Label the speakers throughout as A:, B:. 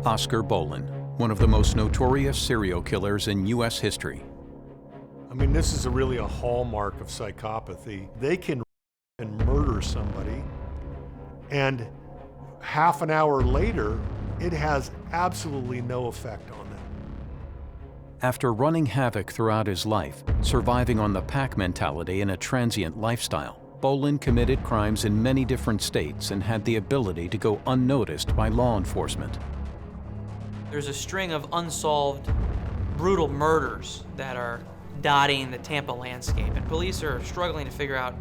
A: Oscar Bolin, one of the most notorious serial killers in U.S. history.
B: I mean, this is really a hallmark of psychopathy. They can and murder somebody, and half an hour later, it has absolutely no effect on them.
A: After running havoc throughout his life, surviving on the pack mentality and a transient lifestyle, Bolin committed crimes in many different states and had the ability to go unnoticed by law enforcement.
C: There's a string of unsolved, brutal murders that are dotting the Tampa landscape, and police are struggling to figure out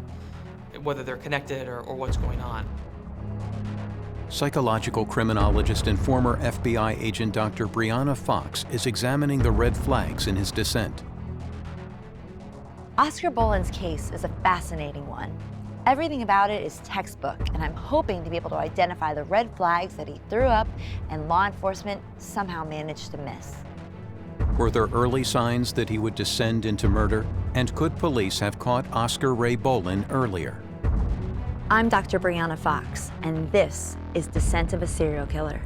C: whether they're connected or what's going on.
A: Psychological criminologist and former FBI agent Dr. Brianna Fox is examining the red flags in his descent.
D: Oscar Bolin's case is a fascinating one. Everything about it is textbook, and I'm hoping to be able to identify the red flags that he threw up and law enforcement somehow managed to miss.
A: Were there early signs that he would descend into murder? And could police have caught Oscar Ray Bolin earlier?
D: I'm Dr. Brianna Fox, and this is Descent of a Serial Killer.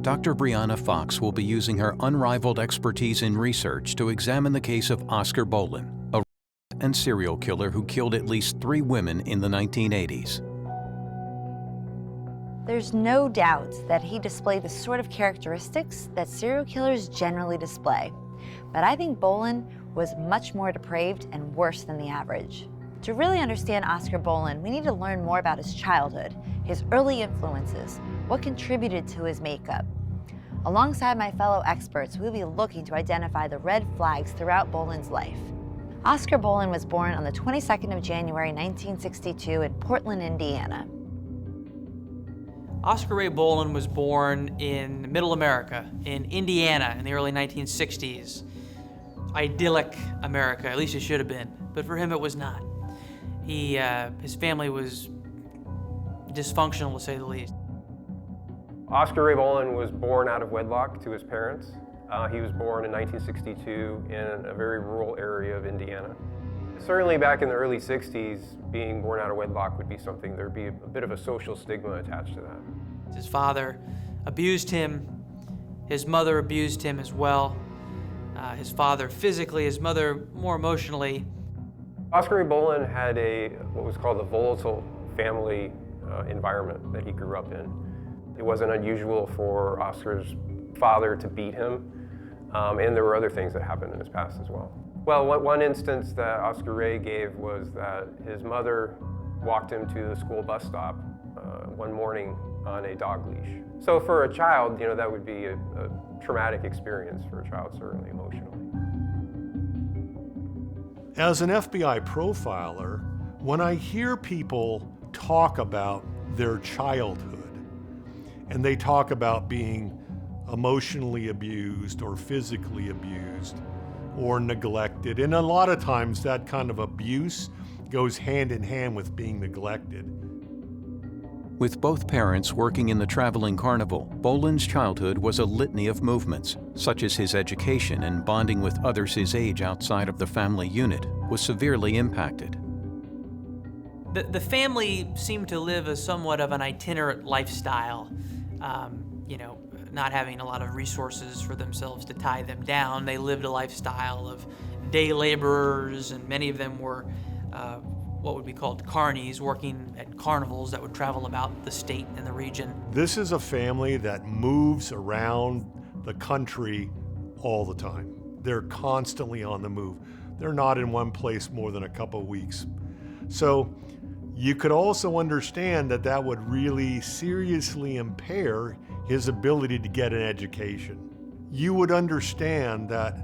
A: Dr. Brianna Fox will be using her unrivaled expertise in research to examine the case of Oscar Bolin, a rapist and serial killer who killed at least 3 women in the 1980s.
D: There's no doubt that he displayed the sort of characteristics that serial killers generally display. But I think Bolin was much more depraved and worse than the average. To really understand Oscar Bolin, we need to learn more about his childhood, his early influences, what contributed to his makeup. Alongside my fellow experts, we'll be looking to identify the red flags throughout Bolin's life. Oscar Bolin was born on the 22nd of January, 1962 in Portland, Indiana.
C: Oscar Ray Bolin was born in Middle America, in Indiana, in the early 1960s. Idyllic America, at least it should have been, but for him it was not. His family was dysfunctional, to say the least.
E: Oscar Ray Bolin was born out of wedlock to his parents. He was born in 1962 in a very rural area of Indiana. Certainly back in the early 60s, being born out of wedlock would be something, there'd be a bit of a social stigma attached to that.
C: His father abused him. His mother abused him as well. His father physically, his mother more emotionally.
E: Oscar Ray Bolin had what was called a volatile family environment that he grew up in. It wasn't unusual for Oscar's father to beat him, and there were other things that happened in his past as well. Well, one instance that Oscar Ray gave was that his mother walked him to the school bus stop one morning on a dog leash. So for a child, that would be a traumatic experience for a child, certainly emotionally.
B: As an FBI profiler, when I hear people talk about their childhood, and they talk about being emotionally abused or physically abused or neglected, and a lot of times that kind of abuse goes hand in hand with being neglected.
A: With both parents working in the traveling carnival, Bolin's childhood was a litany of movements, such as his education and bonding with others his age outside of the family unit was severely impacted.
C: The family seemed to live a somewhat of an itinerant lifestyle, not having a lot of resources for themselves to tie them down. They lived a lifestyle of day laborers, and many of them were what would be called carnies, working at carnivals that would travel about the state and the region.
B: This is a family that moves around the country all the time. They're constantly on the move. They're not in one place more than a couple weeks. So you could also understand that that would really seriously impair his ability to get an education. You would understand that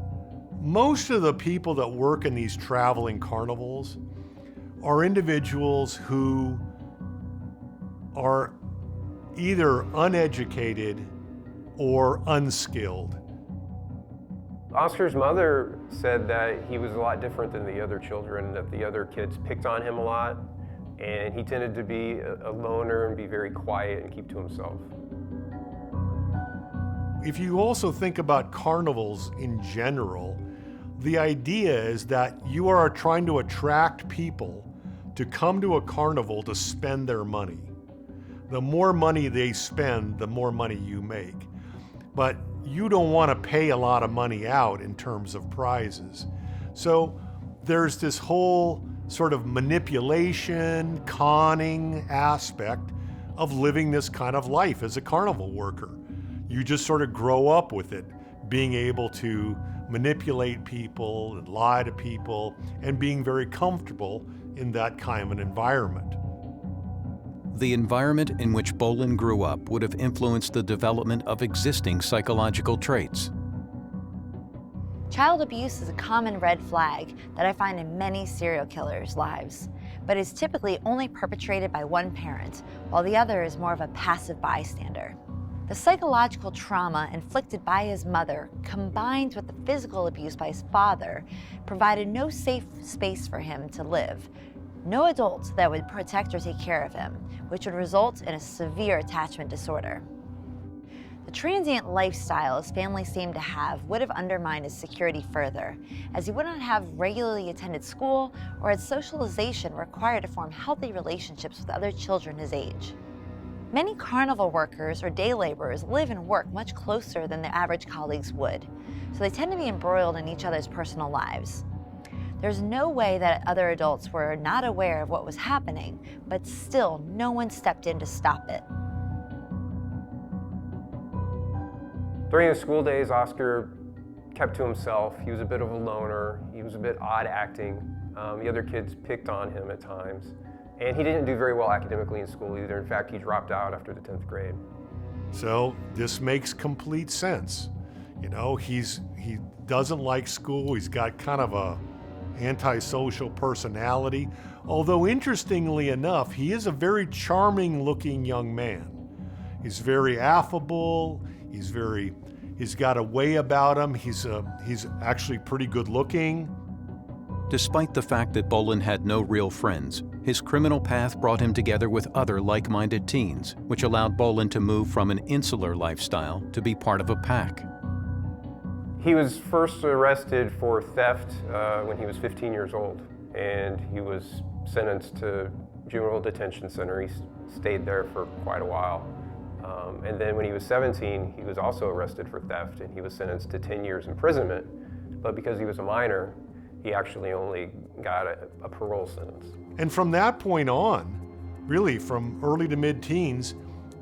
B: most of the people that work in these traveling carnivals are individuals who are either uneducated or unskilled.
E: Oscar's mother said that he was a lot different than the other children, that the other kids picked on him a lot, and he tended to be a loner and be very quiet and keep to himself.
B: If you also think about carnivals in general, the idea is that you are trying to attract people to come to a carnival to spend their money. The more money they spend, the more money you make. But you don't want to pay a lot of money out in terms of prizes. So there's this whole sort of manipulation, conning aspect of living this kind of life as a carnival worker. You just sort of grow up with it, being able to manipulate people and lie to people and being very comfortable in that kind of an environment.
A: The environment in which Bolin grew up would have influenced the development of existing psychological traits.
D: Child abuse is a common red flag that I find in many serial killers' lives, but is typically only perpetrated by one parent, while the other is more of a passive bystander. The psychological trauma inflicted by his mother, combined with the physical abuse by his father, provided no safe space for him to live, no adult that would protect or take care of him, which would result in a severe attachment disorder. The transient lifestyle his family seemed to have would have undermined his security further, as he would not have regularly attended school or had socialization required to form healthy relationships with other children his age. Many carnival workers or day laborers live and work much closer than their average colleagues would, so they tend to be embroiled in each other's personal lives. There's no way that other adults were not aware of what was happening, but still no one stepped in to stop it.
E: During the school days, Oscar kept to himself. He was a bit of a loner. He was a bit odd acting. The other kids picked on him at times. And he didn't do very well academically in school either. In fact, he dropped out after the 10th grade.
B: So this makes complete sense. You know, he doesn't like school. He's got kind of a antisocial personality. Although interestingly enough, he is a very charming looking young man. He's very affable. He's got a way about him. He's actually pretty good looking.
A: Despite the fact that Bolin had no real friends, his criminal path brought him together with other like-minded teens, which allowed Bolin to move from an insular lifestyle to be part of a pack.
E: He was first arrested for theft when he was 15 years old, and he was sentenced to juvenile detention center. He stayed there for quite a while. And then when he was 17, he was also arrested for theft, and he was sentenced to 10 years imprisonment. But because he was a minor, he actually only got a parole sentence.
B: And from that point on, really from early to mid-teens,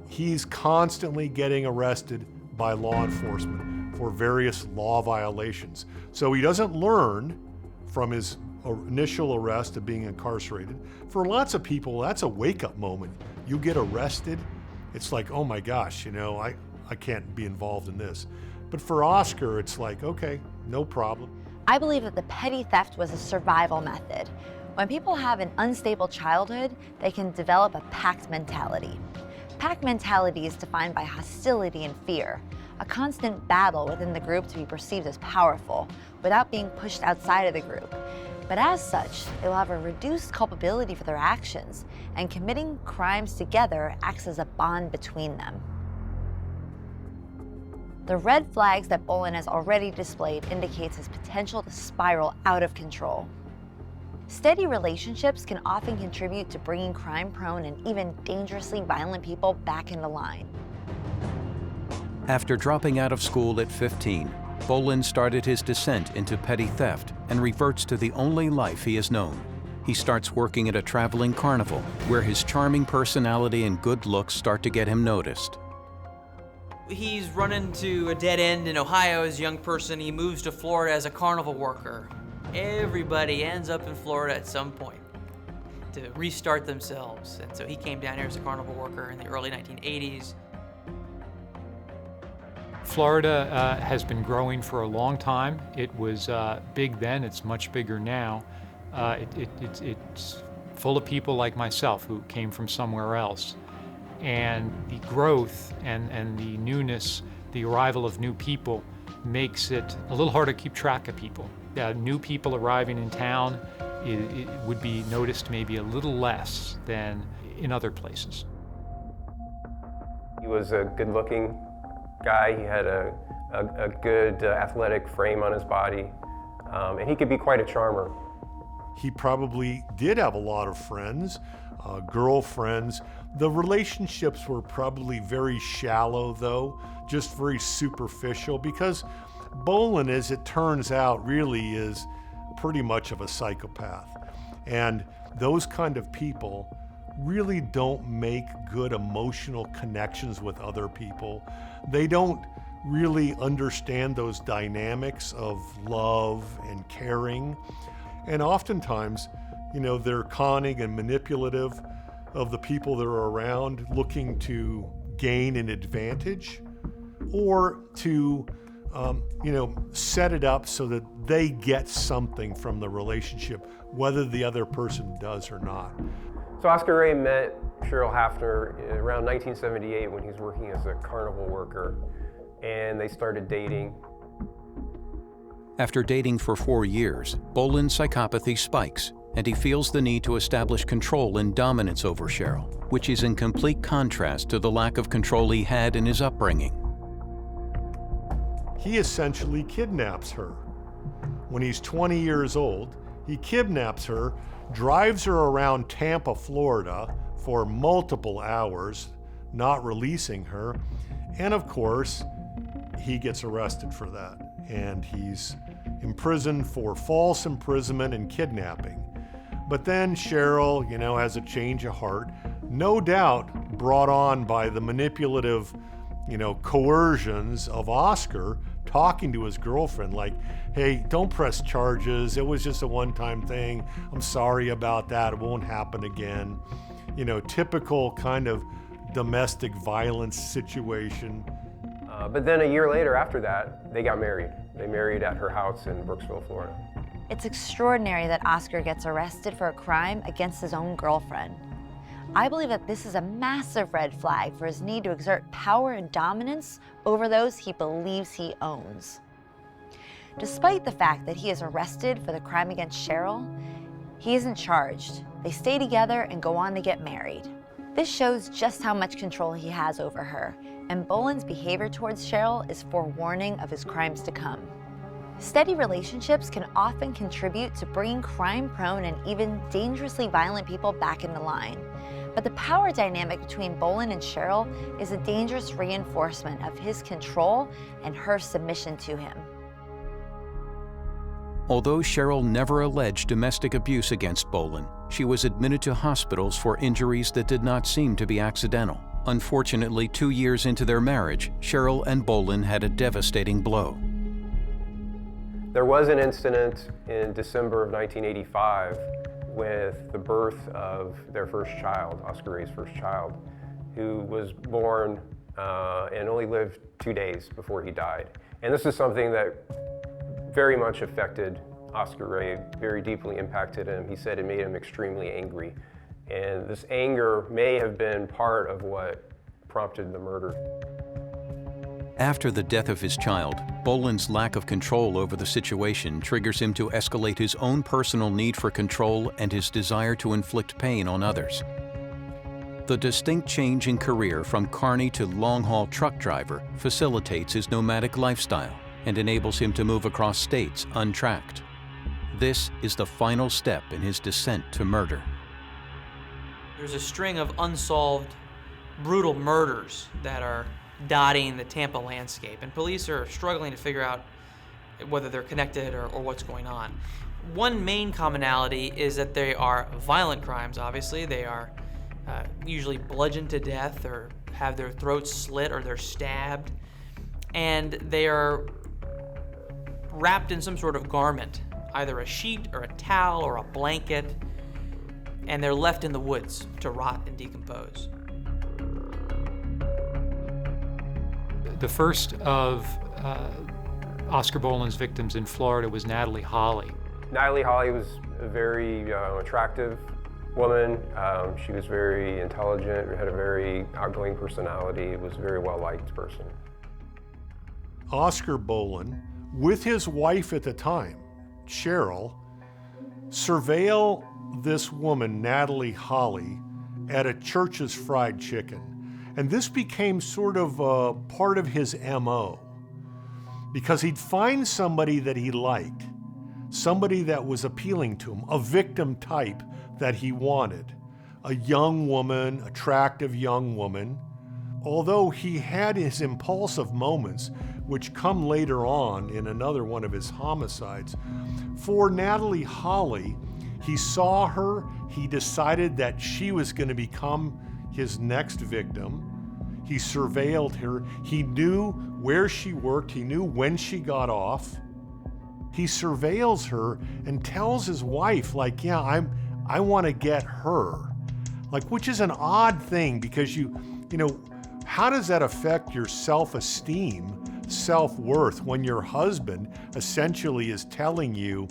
B: he's constantly getting arrested by law enforcement for various law violations. So he doesn't learn from his initial arrest of being incarcerated. For lots of people, that's a wake-up moment. You get arrested, it's like, oh my gosh, you know, I can't be involved in this. But for Oscar, it's like, okay, no problem.
D: I believe that the petty theft was a survival method. When people have an unstable childhood, they can develop a pack mentality. Pack mentality is defined by hostility and fear, a constant battle within the group to be perceived as powerful without being pushed outside of the group. But as such, they will have a reduced culpability for their actions, and committing crimes together acts as a bond between them. The red flags that Bolin has already displayed indicates his potential to spiral out of control. Steady relationships can often contribute to bringing crime-prone and even dangerously violent people back into line.
A: After dropping out of school at 15, Bolin started his descent into petty theft and reverts to the only life he has known. He starts working at a traveling carnival, where his charming personality and good looks start to get him noticed.
C: He's run into a dead end in Ohio as a young person. He moves to Florida as a carnival worker. Everybody ends up in Florida at some point to restart themselves. And so he came down here as a carnival worker in the early 1980s.
F: Florida has been growing for a long time. It was big then, it's much bigger now. It's full of people like myself who came from somewhere else. And the growth and the newness, the arrival of new people, makes it a little hard to keep track of people. New people arriving in town, it would be noticed maybe a little less than in other places.
E: He was a good-looking guy. He had a good athletic frame on his body, and he could be quite a charmer.
B: He probably did have a lot of friends, girlfriends. The relationships were probably very shallow, though, just very superficial, because Bolin, as it turns out, really is pretty much of a psychopath. And those kind of people really don't make good emotional connections with other people. They don't really understand those dynamics of love and caring. And oftentimes, they're conning and manipulative of the people that are around, looking to gain an advantage or to, set it up so that they get something from the relationship, whether the other person does or not.
E: So Oscar Ray met Cheryl Hafner around 1978 when he was working as a Carnival worker, and they started dating.
A: After dating for 4 years, Bolin's psychopathy spikes, and he feels the need to establish control and dominance over Cheryl, which is in complete contrast to the lack of control he had in his upbringing.
B: He essentially kidnaps her. When he's 20 years old, he kidnaps her, drives her around Tampa, Florida for multiple hours, not releasing her, and of course, he gets arrested for that, and he's imprisoned for false imprisonment and kidnapping. But then Cheryl, has a change of heart, no doubt brought on by the manipulative, coercions of Oscar talking to his girlfriend like, hey, don't press charges. It was just a one-time thing. I'm sorry about that. It won't happen again. Typical kind of domestic violence situation.
E: But then a year later after that, they got married. They married at her house in Brooksville, Florida.
D: It's extraordinary that Oscar gets arrested for a crime against his own girlfriend. I believe that this is a massive red flag for his need to exert power and dominance over those he believes he owns. Despite the fact that he is arrested for the crime against Cheryl, he isn't charged. They stay together and go on to get married. This shows just how much control he has over her, and Bolin's behavior towards Cheryl is forewarning of his crimes to come. Steady relationships can often contribute to bringing crime-prone and even dangerously violent people back into line. But the power dynamic between Bolin and Cheryl is a dangerous reinforcement of his control and her submission to him.
A: Although Cheryl never alleged domestic abuse against Bolin, she was admitted to hospitals for injuries that did not seem to be accidental. Unfortunately, 2 years into their marriage, Cheryl and Bolin had a devastating blow.
E: There was an incident in December of 1985 with the birth of their first child, Oscar Ray's first child, who was born and only lived 2 days before he died. And this is something that very much affected Oscar Ray, very deeply impacted him. He said it made him extremely angry. And this anger may have been part of what prompted the murder.
A: After the death of his child, Bolin's lack of control over the situation triggers him to escalate his own personal need for control and his desire to inflict pain on others. The distinct change in career from carny to long-haul truck driver facilitates his nomadic lifestyle and enables him to move across states untracked. This is the final step in his descent to murder.
C: There's a string of unsolved, brutal murders that are dotting the Tampa landscape, and police are struggling to figure out whether they're connected or what's going on. One main commonality is that they are violent crimes, obviously. They are usually bludgeoned to death or have their throats slit or they're stabbed, and they are wrapped in some sort of garment, either a sheet or a towel or a blanket, and they're left in the woods to rot and decompose.
F: The first of Oscar Bolin's victims in Florida was Natalie Holley.
E: Natalie Holley was a very attractive woman. She was very intelligent, had a very outgoing personality, was a very well-liked person.
B: Oscar Bolin, with his wife at the time, Cheryl, surveil this woman, Natalie Holly, at a Church's Fried Chicken. And this became sort of a part of his MO, because he'd find somebody that he liked, somebody that was appealing to him, a victim type that he wanted, a young woman, attractive young woman. Although he had his impulsive moments, which come later on in another one of his homicides, for Natalie Holly, he saw her, he decided that she was going to become his next victim. He surveilled her, he knew where she worked, he knew when she got off. He surveils her and tells his wife, like, yeah, I want to get her. Like, which is an odd thing, because you know, how does that affect your self-esteem, self-worth, when your husband essentially is telling you,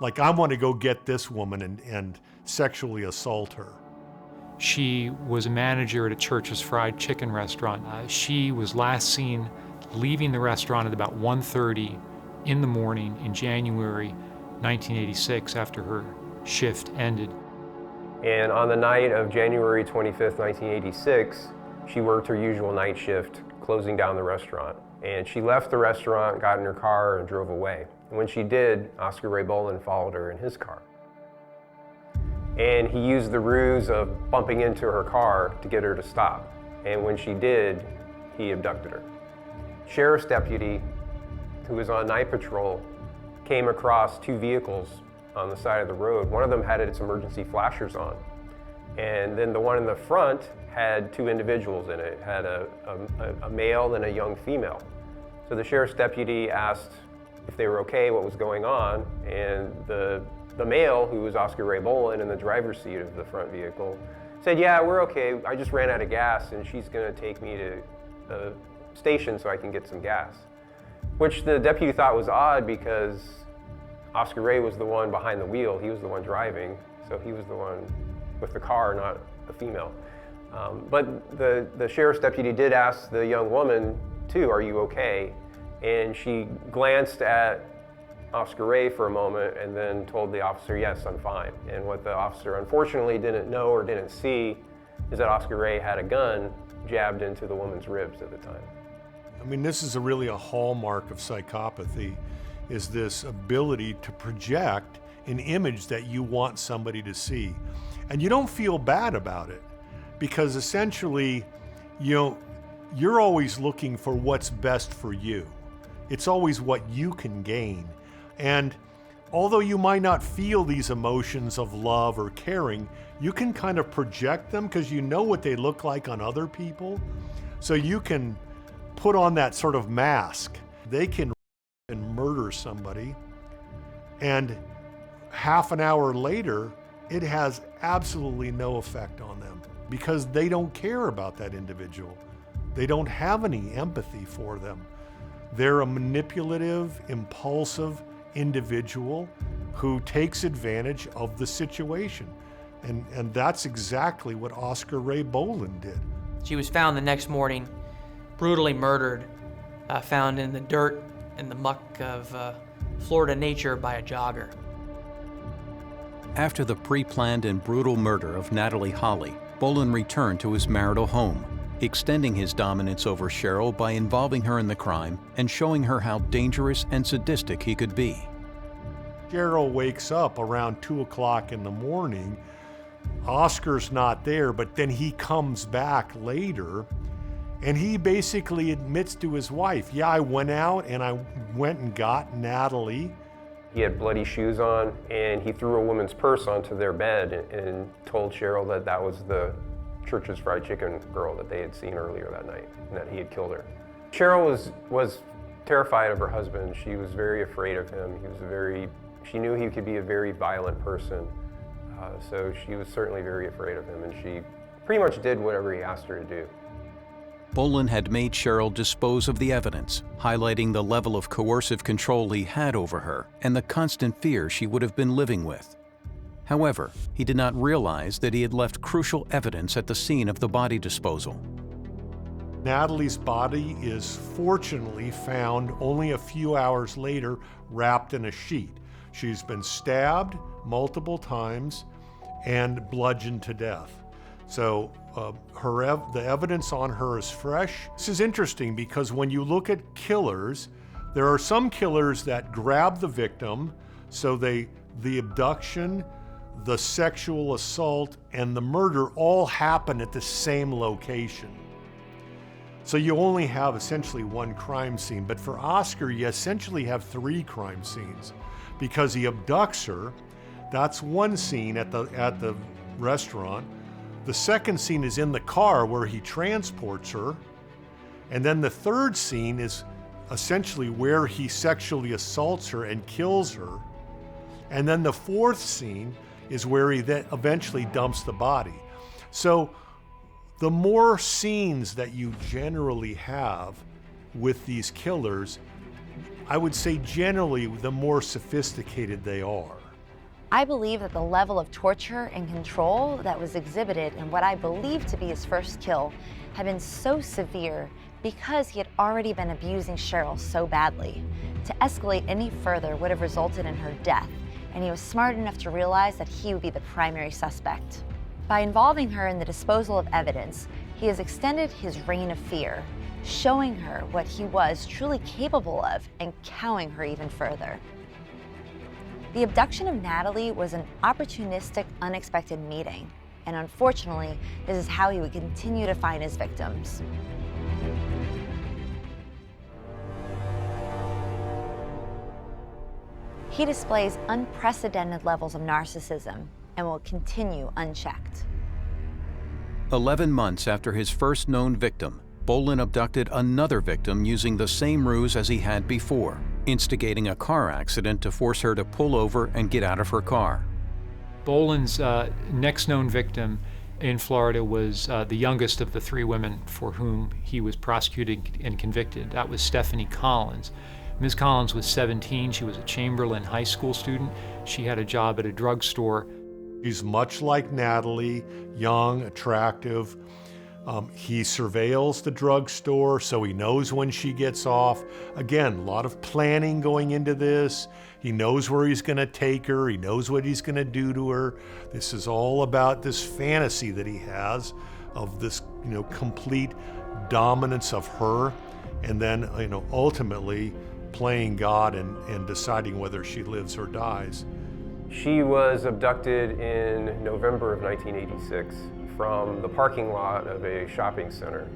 B: like, I want to go get this woman and sexually assault her?
F: She was a manager at a Church's Fried Chicken restaurant. She was last seen leaving the restaurant at about 1:30 in the morning in January 1986 after her shift ended.
E: And on the night of January 25th, 1986, she worked her usual night shift, closing down the restaurant. And she left the restaurant, got in her car, and drove away. And when she did, Oscar Ray Bolin followed her in his car. And he used the ruse of bumping into her car to get her to stop. And when she did, he abducted her. Sheriff's deputy, who was on night patrol, came across two vehicles on the side of the road. One of them had its emergency flashers on. And then the one in the front had two individuals in it. It had a male and a young female. So the sheriff's deputy asked if they were okay, what was going on, and the male, who was Oscar Ray Bolin in the driver's seat of the front vehicle, said, yeah, we're okay, I just ran out of gas and she's gonna take me to the station so I can get some gas. Which the deputy thought was odd, because Oscar Ray was the one behind the wheel, he was the one driving, so he was the one with the car, not the female. But the sheriff's deputy did ask the young woman too, are you okay? And she glanced at Oscar Ray for a moment and then told the officer, yes, I'm fine. And what the officer unfortunately didn't know or didn't see is that Oscar Ray had a gun jabbed into the woman's ribs at the time.
B: I mean, this is really a hallmark of psychopathy, is this ability to project an image that you want somebody to see. And you don't feel bad about it, because essentially, you know, you're always looking for what's best for you. It's always what you can gain. And although you might not feel these emotions of love or caring, you can kind of project them because you know what they look like on other people. So you can put on that sort of mask. They can and murder somebody, and half an hour later, it has absolutely no effect on them, because they don't care about that individual. They don't have any empathy for them. They're a manipulative, impulsive individual who takes advantage of the situation. And that's exactly what Oscar Ray Bolin did.
C: She was found the next morning, brutally murdered, found in the dirt and the muck of Florida nature by a jogger.
A: After the pre-planned and brutal murder of Natalie Holly, Bolin returned to his marital home, extending his dominance over Cheryl by involving her in the crime and showing her how dangerous and sadistic he could be.
B: Cheryl wakes up around 2 o'clock in the morning. Oscar's not there, but then he comes back later, and he basically admits to his wife, yeah, I went out and I went and got Natalie.
E: He had bloody shoes on, and he threw a woman's purse onto their bed and told Cheryl that that was the Church's Fried Chicken girl that they had seen earlier that night, and that he had killed her. Cheryl was terrified of her husband. She was very afraid of him. She knew he could be a very violent person, so she was certainly very afraid of him, and she pretty much did whatever he asked her to do.
A: Bolin had made Cheryl dispose of the evidence, highlighting the level of coercive control he had over her and the constant fear she would have been living with. However, he did not realize that he had left crucial evidence at the scene of the body disposal.
B: Natalie's body is fortunately found only a few hours later, wrapped in a sheet. She's been stabbed multiple times and bludgeoned to death. So the evidence on her is fresh. This is interesting because when you look at killers, there are some killers that grab the victim, so the abduction, the sexual assault, and the murder all happen at the same location. So you only have essentially one crime scene, but for Oscar, you essentially have 3 crime scenes because he abducts her. That's one scene at the restaurant. The second scene is in the car where he transports her. And then the third scene is essentially where he sexually assaults her and kills her. And then the fourth scene is where he then eventually dumps the body. So the more scenes that you generally have with these killers, I would say generally the more sophisticated they are.
D: I believe that the level of torture and control that was exhibited in what I believe to be his first kill had been so severe because he had already been abusing Cheryl so badly. To escalate any further would have resulted in her death, and he was smart enough to realize that he would be the primary suspect. By involving her in the disposal of evidence, he has extended his reign of fear, showing her what he was truly capable of and cowing her even further. The abduction of Natalie was an opportunistic, unexpected meeting, and unfortunately, this is how he would continue to find his victims. He displays unprecedented levels of narcissism and will continue unchecked.
A: 11 months after his first known victim, Bolin abducted another victim using the same ruse as he had before, instigating a car accident to force her to pull over and get out of her car.
F: Bolin's next known victim in Florida was the youngest of the 3 women for whom he was prosecuted and convicted. That was Stephanie Collins. Ms. Collins was 17. She was a Chamberlain High School student. She had a job at a drugstore.
B: She's much like Natalie, young, attractive. He surveils the drugstore, so he knows when she gets off. Again, a lot of planning going into this. He knows where he's going to take her. He knows what he's going to do to her. This is all about this fantasy that he has of this, complete dominance of her, and then, ultimately playing God and deciding whether she lives or dies.
E: She was abducted in November of 1986 from the parking lot of a shopping center.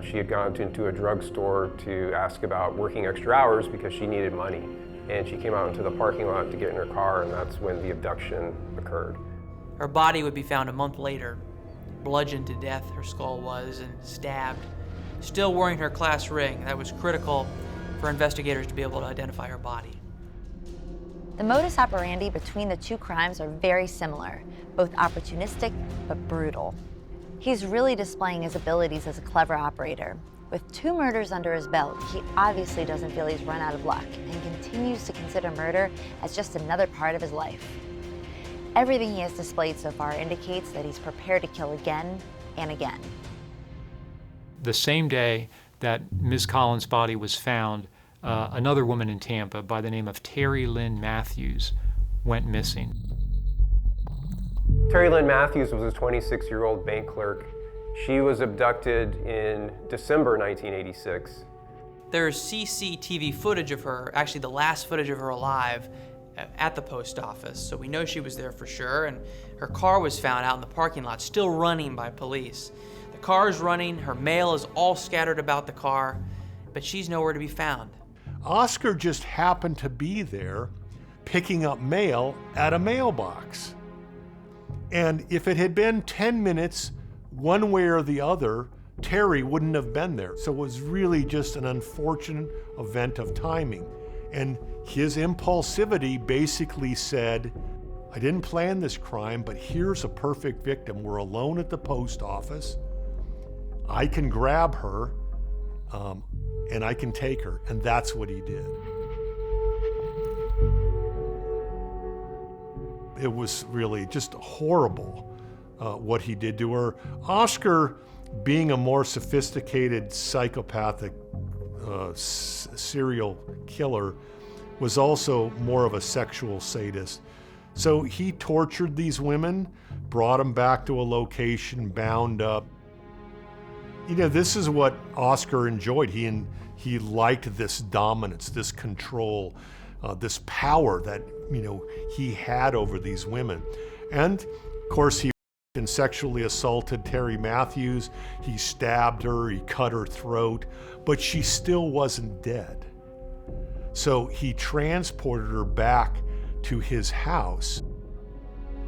E: She had gone into a drugstore to ask about working extra hours because she needed money. And she came out into the parking lot to get in her car, and that's when the abduction occurred.
C: Her body would be found a month later, bludgeoned to death, her skull was, and stabbed, still wearing her class ring. That was critical for investigators to be able to identify her body.
D: The modus operandi between the 2 crimes are very similar, both opportunistic but brutal. He's really displaying his abilities as a clever operator. With 2 murders under his belt, he obviously doesn't feel he's run out of luck and continues to consider murder as just another part of his life. Everything he has displayed so far indicates that he's prepared to kill again and again.
F: The same day that Ms. Collins' body was found, another woman in Tampa by the name of Terry Lynn Matthews went missing.
E: Terry Lynn Matthews was a 26-year-old bank clerk. She was abducted in December 1986.
C: There's CCTV footage of her, actually the last footage of her alive, at the post office, so we know she was there for sure, and her car was found out in the parking lot, still running by police. The car is running, her mail is all scattered about the car, but she's nowhere to be found.
B: Oscar just happened to be there picking up mail at a mailbox. And if it had been 10 minutes one way or the other, Terry wouldn't have been there. So it was really just an unfortunate event of timing. And his impulsivity basically said, I didn't plan this crime, but here's a perfect victim. We're alone at the post office. I can grab her, and I can take her. And that's what he did. it was really just horrible what he did to her. Oscar, being a more sophisticated psychopathic serial killer, was also more of a sexual sadist. So he tortured these women, brought them back to a location, bound up. You know, this is what Oscar enjoyed. He liked this dominance, this control, this power that, you know, he had over these women. And of course, he sexually assaulted Terry Matthews. He stabbed her, he cut her throat, but she still wasn't dead. So he transported her back to his house.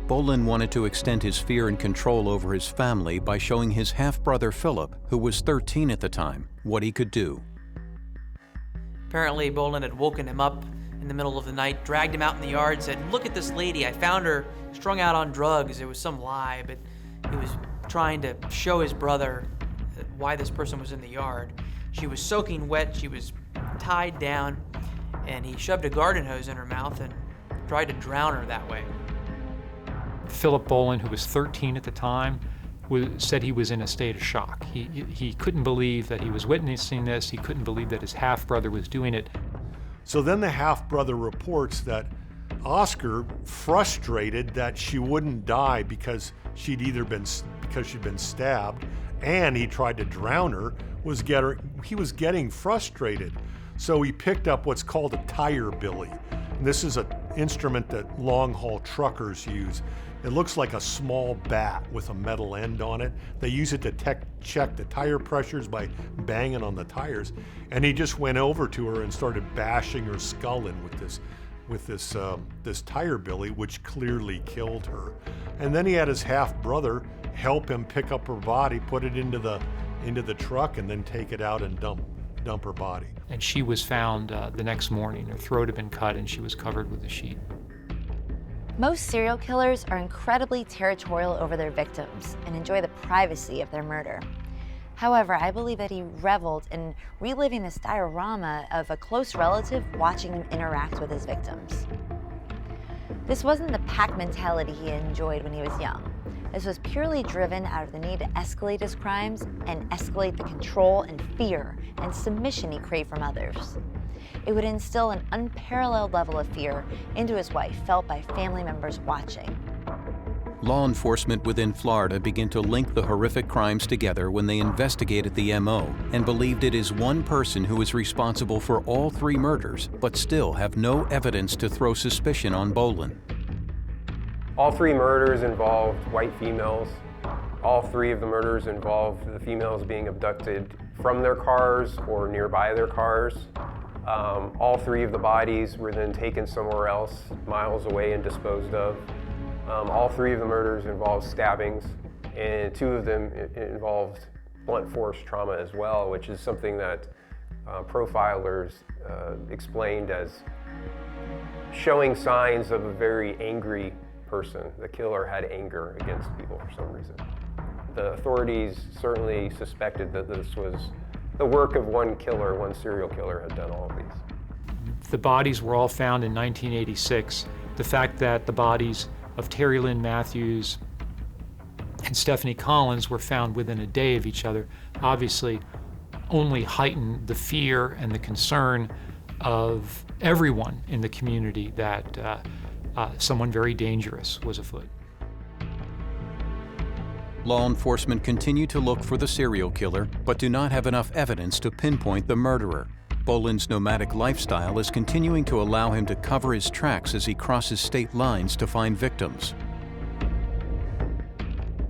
A: Bolin wanted to extend his fear and control over his family by showing his half-brother Philip, who was 13 at the time, what he could do.
C: Apparently, Bolin had woken him up in the middle of the night, dragged him out in the yard, said, "Look at this lady, I found her strung out on drugs." It was some lie, but he was trying to show his brother why this person was in the yard. She was soaking wet, she was tied down, and he shoved a garden hose in her mouth and tried to drown her that way.
F: Philip Bolin, who was 13 at the time, said he was in a state of shock. He couldn't believe that he was witnessing this. He couldn't believe that his half-brother was doing it.
B: So then the half-brother reports that Oscar, frustrated that she wouldn't die because she'd been stabbed, and he tried to drown her, he was getting frustrated. So he picked up what's called a tire billy. And this is an instrument that long-haul truckers use. It looks like a small bat with a metal end on it. They use it to check the tire pressures by banging on the tires. And he just went over to her and started bashing her skull in with this tire billy, which clearly killed her. And then he had his half-brother help him pick up her body, put it into the truck, and then take it out and dump her body.
F: And she was found the next morning. Her throat had been cut and she was covered with a sheet.
D: Most serial killers are incredibly territorial over their victims and enjoy the privacy of their murder. However, I believe that he reveled in reliving this diorama of a close relative watching him interact with his victims. This wasn't the pack mentality he enjoyed when he was young. This was purely driven out of the need to escalate his crimes and escalate the control and fear and submission he craved from others. It would instill an unparalleled level of fear into his wife, felt by family members watching.
A: Law enforcement within Florida began to link the horrific crimes together when they investigated the MO and believed it is one person who is responsible for all 3 murders, but still have no evidence to throw suspicion on Bolin.
E: All 3 murders involved white females. All 3 of the murders involved the females being abducted from their cars or nearby their cars. All 3 of the bodies were then taken somewhere else, miles away, and disposed of. All 3 of the murders involved stabbings, and 2 of them involved blunt force trauma as well, which is something that profilers explained as showing signs of a very angry person. The killer had anger against people for some reason. The authorities certainly suspected that this was the work of one killer, one serial killer had done all of these.
F: The bodies were all found in 1986. The fact that the bodies of Terry Lynn Matthews and Stephanie Collins were found within a day of each other obviously only heightened the fear and the concern of everyone in the community that someone very dangerous was afoot.
A: Law enforcement continue to look for the serial killer, but do not have enough evidence to pinpoint the murderer. Bolin's nomadic lifestyle is continuing to allow him to cover his tracks as he crosses state lines to find victims.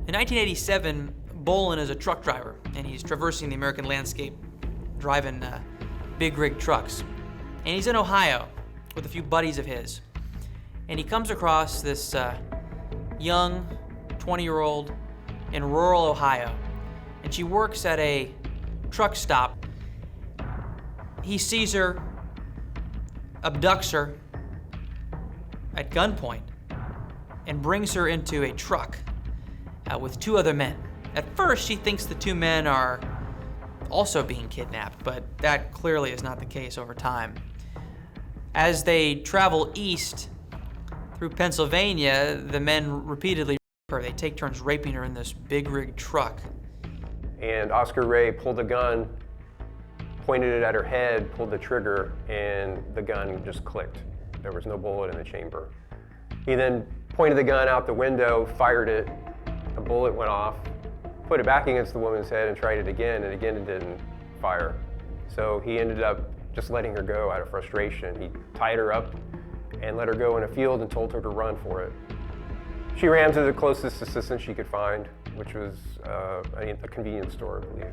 C: In 1987, Bolin is a truck driver, and he's traversing the American landscape, driving big rig trucks. And he's in Ohio with a few buddies of his. And he comes across this young 20-year-old in rural Ohio, and she works at a truck stop. He sees her, abducts her at gunpoint, and brings her into a truck with 2 other men. At first, she thinks the 2 men are also being kidnapped, but that clearly is not the case over time. As they travel east through Through Pennsylvania, the men repeatedly rape her. They take turns raping her in this big rig truck.
E: And Oscar Ray pulled a gun, pointed it at her head, pulled the trigger, and the gun just clicked. There was no bullet in the chamber. He then pointed the gun out the window, fired it, a bullet went off, put it back against the woman's head and tried it again, and again it didn't fire. So he ended up just letting her go out of frustration. He tied her up and let her go in a field and told her to run for it. She ran to the closest assistance she could find, which was a convenience store, I believe.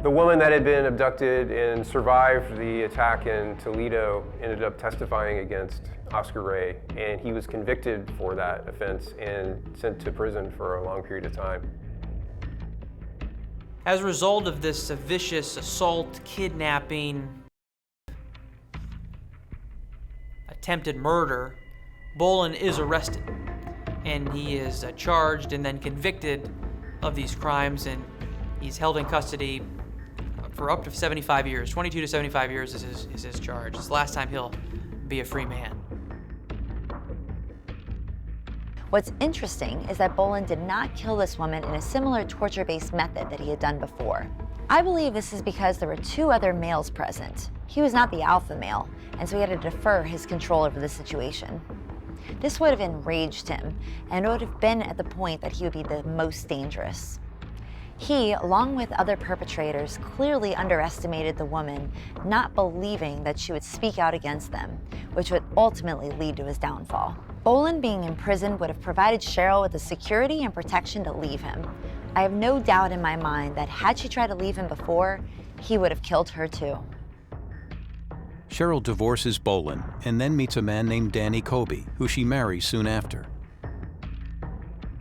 E: The woman that had been abducted and survived the attack in Toledo ended up testifying against Oscar Ray, and he was convicted for that offense and sent to prison for a long period of time.
C: As a result of this vicious assault, kidnapping, attempted murder, Bolin is arrested, and he is charged and then convicted of these crimes, and he's held in custody for up to 75 years. 22 to 75 years is his charge. It's the last time he'll be a free man.
D: What's interesting is that Bolin did not kill this woman in a similar torture-based method that he had done before. I believe this is because there were two other males present. He was not the alpha male, and so he had to defer his control over the situation. This would have enraged him, and it would have been at the point that he would be the most dangerous. He, along with other perpetrators, clearly underestimated the woman, not believing that she would speak out against them, which would ultimately lead to his downfall. Bolin being in prison would have provided Cheryl with the security and protection to leave him. I have no doubt in my mind that had she tried to leave him before, he would have killed her too.
A: Cheryl divorces Bolin and then meets a man named Danny Kobe, who she marries soon after.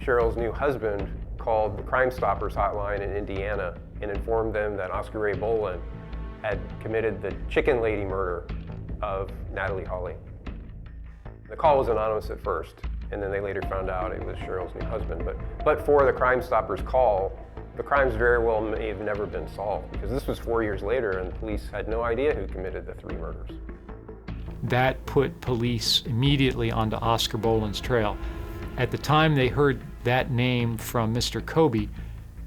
E: Cheryl's new husband called the Crime Stoppers hotline in Indiana and informed them that Oscar Ray Bolin had committed the chicken lady murder of Natalie Hawley. The call was anonymous at first, and then they later found out it was Cheryl's new husband. But for the Crime Stoppers call, the crimes very well may have never been solved, because this was 4 years later and police had no idea who committed the 3 murders.
F: That put police immediately onto Oscar Bolin's trail. At the time they heard that name from Mr. Kobe,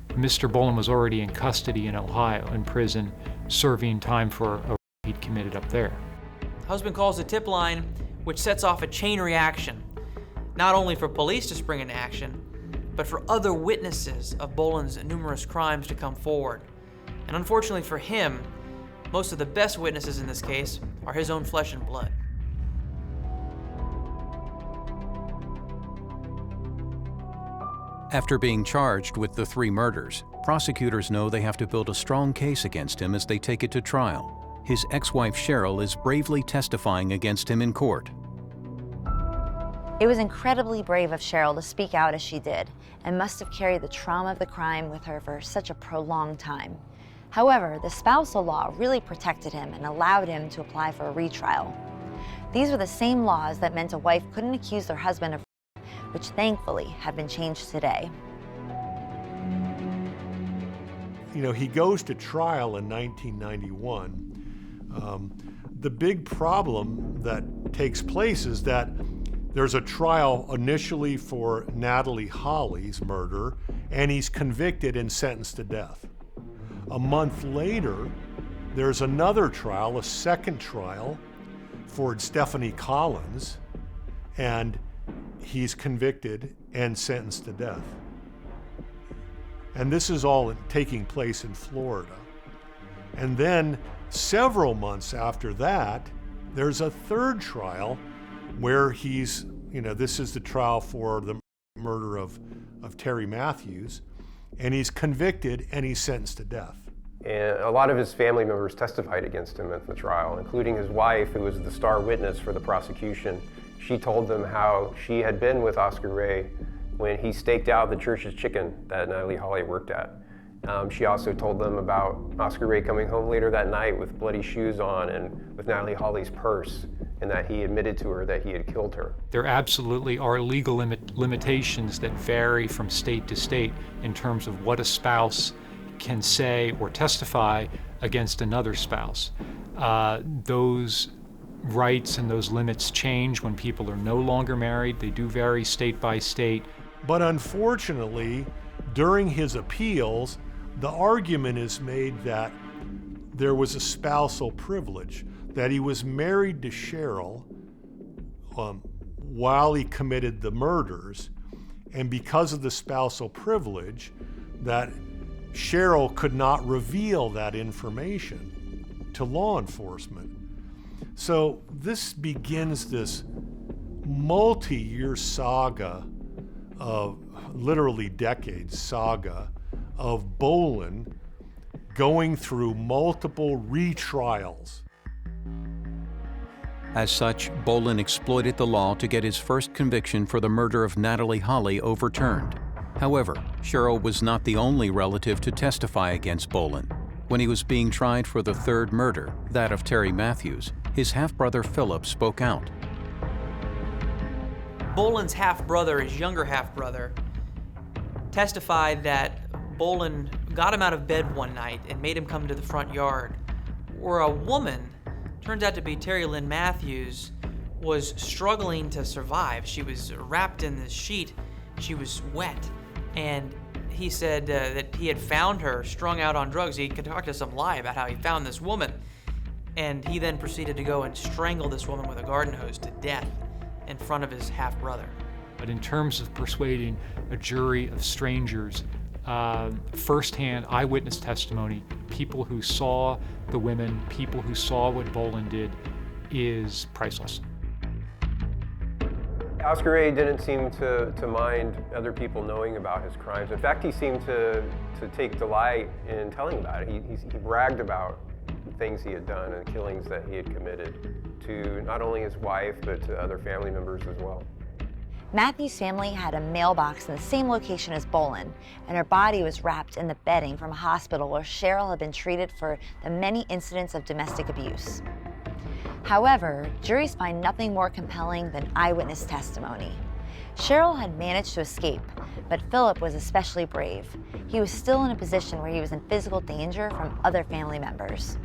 F: Mr. Bolin was already in custody in Ohio, in prison, serving time for a he'd committed up there.
C: Husband calls the tip line, which sets off a chain reaction, not only for police to spring into action, but for other witnesses of Bolin's numerous crimes to come forward. And unfortunately for him, most of the best witnesses in this case are his own flesh and blood.
A: After being charged with the 3 murders, prosecutors know they have to build a strong case against him as they take it to trial. His ex-wife Cheryl is bravely testifying against him in court.
D: It was incredibly brave of Cheryl to speak out as she did, and must have carried the trauma of the crime with her for such a prolonged time. However, the spousal law really protected him and allowed him to apply for a retrial. These were the same laws that meant a wife couldn't accuse their husband of, which thankfully have been changed today.
B: You know, he goes to trial in 1991. The big problem that takes place is that there's a trial initially for Natalie Hawley's murder, and he's convicted and sentenced to death. A month later, there's another trial, a second trial for Stephanie Collins, and he's convicted and sentenced to death. And this is all taking place in Florida. And then several months after that, there's a third trial where he's, you know, this is the trial for the murder of Terry Matthews, and he's convicted and he's sentenced to death.
E: And a lot of his family members testified against him at the trial, including his wife, who was the star witness for the prosecution. She told them how she had been with Oscar Ray when he staked out the church's chicken that Natalie Hawley worked at. She also told them about Oscar Ray coming home later that night with bloody shoes on and with Natalie Hawley's purse, and that he admitted to her that he had killed her.
F: There absolutely are legal limitations that vary from state to state in terms of what a spouse can say or testify against another spouse. Those rights and those limits change when people are no longer married. They do vary state by state.
B: But unfortunately, during his appeals, the argument is made that there was a spousal privilege, that he was married to Cheryl while he committed the murders, and because of the spousal privilege, that Cheryl could not reveal that information to law enforcement. So this begins this multi-year saga of, literally decades saga, of Bolin going through multiple retrials.
A: As such, Bolin exploited the law to get his first conviction for the murder of Natalie Holley overturned. However, Cheryl was not the only relative to testify against Bolin. When he was being tried for the third murder, that of Terry Matthews, his half-brother Philip spoke out.
C: Bolin's half-brother, his younger half-brother, testified that Bolin got him out of bed one night and made him come to the front yard, where a woman, turns out to be Terry Lynn Matthews, was struggling to survive. She was wrapped in this sheet. She was wet. And he said that he had found her strung out on drugs. He concocted some lie about how he found this woman. And he then proceeded to go and strangle this woman with a garden hose to death in front of his half-brother.
F: But in terms of persuading a jury of strangers, firsthand eyewitness testimony, people who saw the women, people who saw what Bolin did, is priceless.
E: Oscar Ray didn't seem to mind other people knowing about his crimes. In fact, he seemed to take delight in telling about it. He bragged about things he had done and killings that he had committed to not only his wife, but to other family members as well.
D: Matthew's family had a mailbox in the same location as Bolin, and her body was wrapped in the bedding from a hospital where Cheryl had been treated for the many incidents of domestic abuse. However, juries find nothing more compelling than eyewitness testimony. Cheryl had managed to escape, but Philip was especially brave. He was still in a position where he was in physical danger from other family members.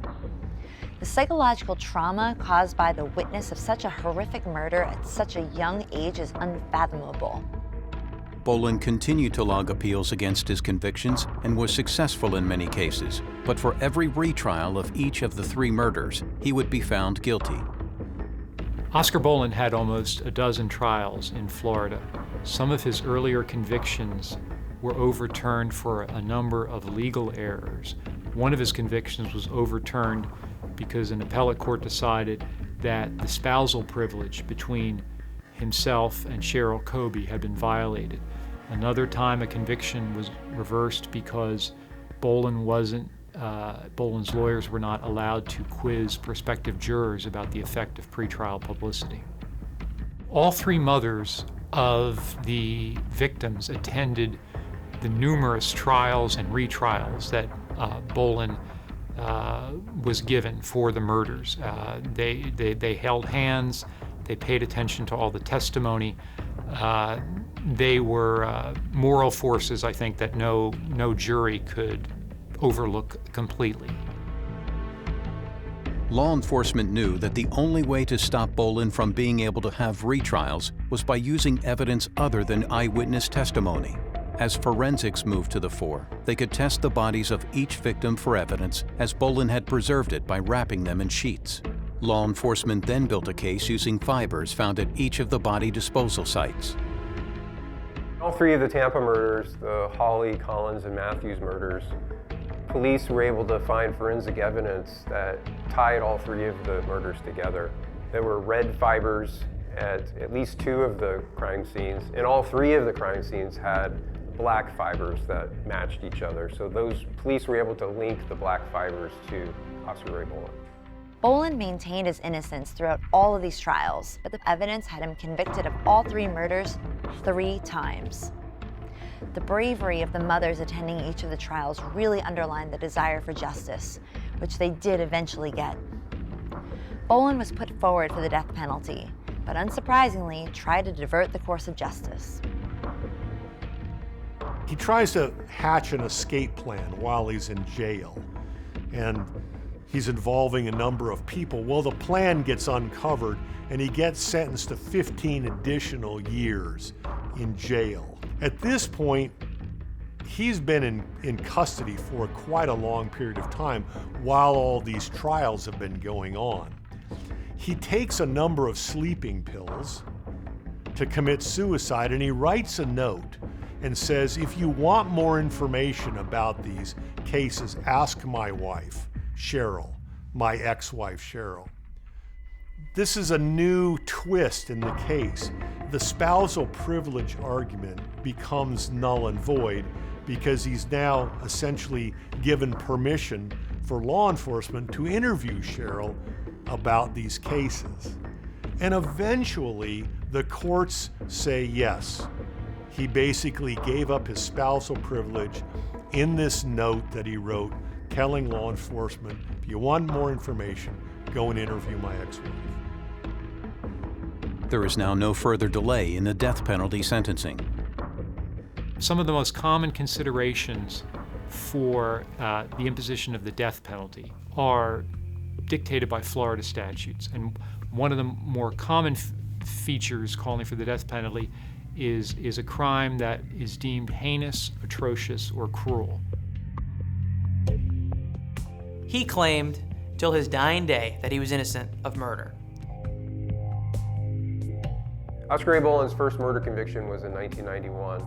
D: The psychological trauma caused by the witness of such a horrific murder at such a young age is unfathomable.
A: Bolin continued to log appeals against his convictions and was successful in many cases, but for every retrial of each of the 3 murders, he would be found guilty.
F: Oscar Bolin had almost a dozen trials in Florida. Some of his earlier convictions were overturned for a number of legal errors. One of his convictions was overturned because an appellate court decided that the spousal privilege between himself and Cheryl Kobe had been violated. Another time, a conviction was reversed because Bolin's lawyers were not allowed to quiz prospective jurors about the effect of pretrial publicity. All 3 mothers of the victims attended the numerous trials and retrials that Bolin was given for the murders. They held hands. They paid attention to all the testimony. They were moral forces, I think, that no jury could overlook completely.
A: Law enforcement knew that the only way to stop Bolin from being able to have retrials was by using evidence other than eyewitness testimony. As forensics moved to the fore, they could test the bodies of each victim for evidence, as Bolin had preserved it by wrapping them in sheets. Law enforcement then built a case using fibers found at each of the body disposal sites.
E: All 3 of the Tampa murders, the Holley, Collins, and Matthews murders, police were able to find forensic evidence that tied all 3 of the murders together. There were red fibers at least 2 of the crime scenes, and all 3 of the crime scenes had black fibers that matched each other. So those police were able to link the black fibers to Oscar Ray Bolin.
D: Bolin maintained his innocence throughout all of these trials, but the evidence had him convicted of all 3 murders 3 times. The bravery of the mothers attending each of the trials really underlined the desire for justice, which they did eventually get. Bolin was put forward for the death penalty, but unsurprisingly tried to divert the course of justice.
B: He tries to hatch an escape plan while he's in jail, and He's involving a number of people. Well, the plan gets uncovered and he gets sentenced to 15 additional years in jail. At this point, he's been in custody for quite a long period of time while all these trials have been going on. He takes a number of sleeping pills to commit suicide, and he writes a note and says, if you want more information about these cases, ask my wife, Cheryl, my ex-wife, Cheryl. This is a new twist in the case. The spousal privilege argument becomes null and void because he's now essentially given permission for law enforcement to interview Cheryl about these cases. And eventually, the courts say yes. He basically gave up his spousal privilege in this note that he wrote telling law enforcement, if you want more information, go and interview my ex-wife.
A: There is now no further delay in the death penalty sentencing.
F: Some of the most common considerations for the imposition of the death penalty are dictated by Florida statutes. And one of the more common features calling for the death penalty is a crime that is deemed heinous, atrocious, or cruel.
C: He claimed till his dying day that he was innocent of murder.
E: Oscar Ray Bolin's first murder conviction was in 1991,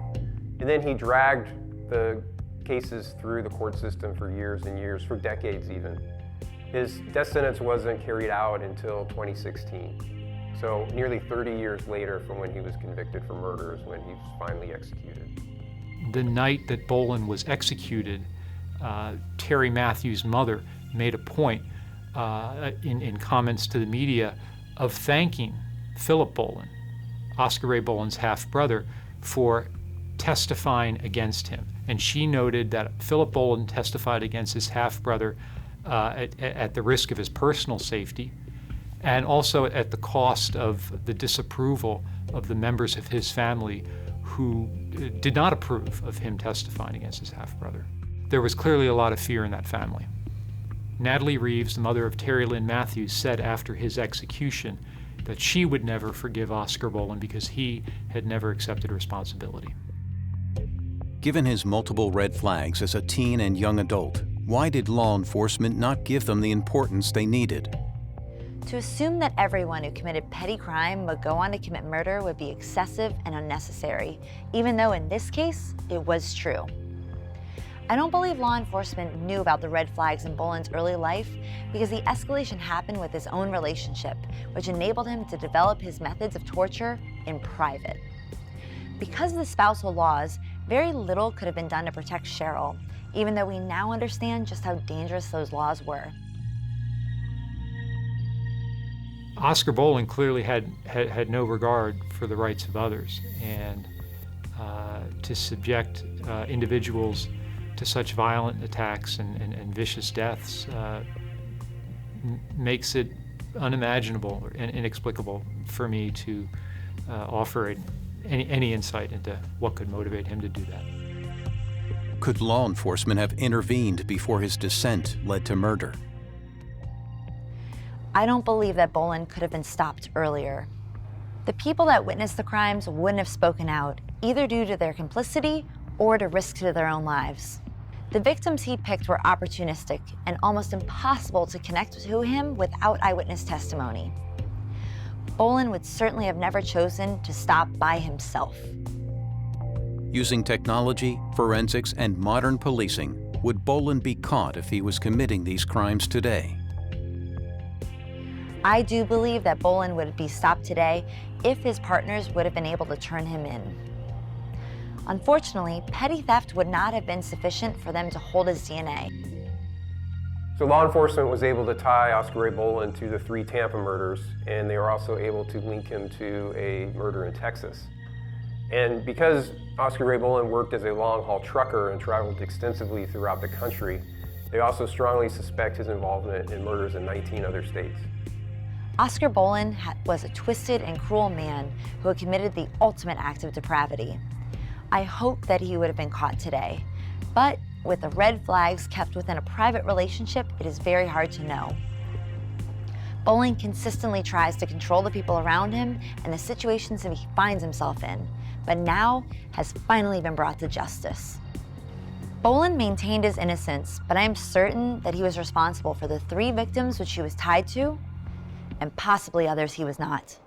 E: and then he dragged the cases through the court system for years and years, for decades even. His death sentence wasn't carried out until 2016. So nearly 30 years later from when he was convicted for murder is when he was finally executed.
F: The night that Bolin was executed, Terry Matthews' mother made a point in comments to the media of thanking Philip Bolin, Oscar Ray Bolin's half-brother, for testifying against him. And she noted that Philip Bolin testified against his half-brother at the risk of his personal safety, and also at the cost of the disapproval of the members of his family who did not approve of him testifying against his half-brother. There was clearly a lot of fear in that family. Natalie Reeves, the mother of Terry Lynn Matthews, said after his execution that she would never forgive Oscar Bolin because he had never accepted responsibility.
A: Given his multiple red flags as a teen and young adult, why did law enforcement not give them the importance they needed?
D: To assume that everyone who committed petty crime would go on to commit murder would be excessive and unnecessary, even though in this case, it was true. I don't believe law enforcement knew about the red flags in Bolin's early life because the escalation happened with his own relationship, which enabled him to develop his methods of torture in private. Because of the spousal laws, very little could have been done to protect Cheryl, even though we now understand just how dangerous those laws were.
F: Oscar Bolin clearly had no regard for the rights of others, and to subject individuals to such violent attacks and vicious deaths makes it unimaginable and inexplicable for me to offer any insight into what could motivate him to do that.
A: Could law enforcement have intervened before his dissent led to murder?
D: I don't believe that Bolin could have been stopped earlier. The people that witnessed the crimes wouldn't have spoken out, either due to their complicity or to risk to their own lives. The victims he picked were opportunistic and almost impossible to connect to him without eyewitness testimony. Bolin would certainly have never chosen to stop by himself.
A: Using technology, forensics, and modern policing, would Bolin be caught if he was committing these crimes today?
D: I do believe that Bolin would be stopped today if his partners would have been able to turn him in. Unfortunately, petty theft would not have been sufficient for them to hold his DNA.
E: So law enforcement was able to tie Oscar Ray Bolin to the 3 Tampa murders, and they were also able to link him to a murder in Texas. And because Oscar Ray Bolin worked as a long-haul trucker and traveled extensively throughout the country, they also strongly suspect his involvement in murders in 19 other states.
D: Oscar Bolin was a twisted and cruel man who had committed the ultimate act of depravity. I hope that he would have been caught today, but with the red flags kept within a private relationship, it is very hard to know. Bolin consistently tries to control the people around him and the situations that he finds himself in, but now has finally been brought to justice. Bolin maintained his innocence, but I am certain that he was responsible for the 3 victims which he was tied to, and possibly others he was not.